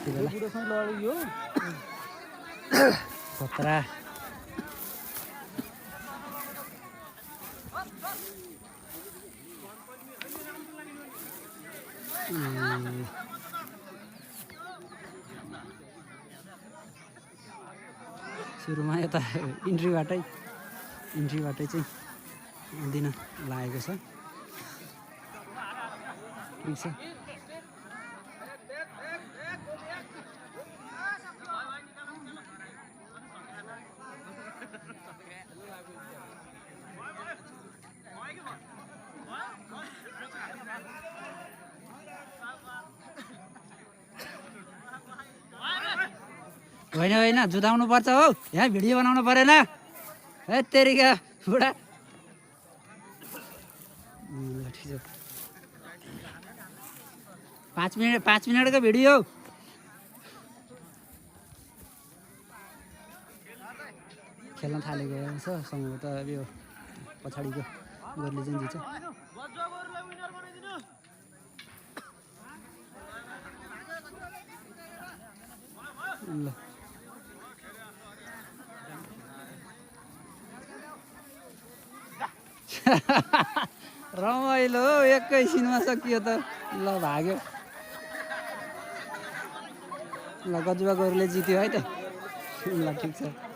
यति बेला खतरा सुरुमा यता इन्ट्रीबाटै चाहिँ दिन लागेको छ ठिक छ होइन जुधाउनु पर्छ हौ यहाँ भिडियो बनाउनु परेन है तेरिका बुढा ठिक छ 5 मिनटको भिडियो खेल्न थालेको छ सम्भवतः अब यो पछाडिको गोरले चाहिँ जित्छ ल रमाइलो एकैछिनमा सकियो त ल भाग्यो ल गजुवा गोरुले जित्यो है त ल ठिक छ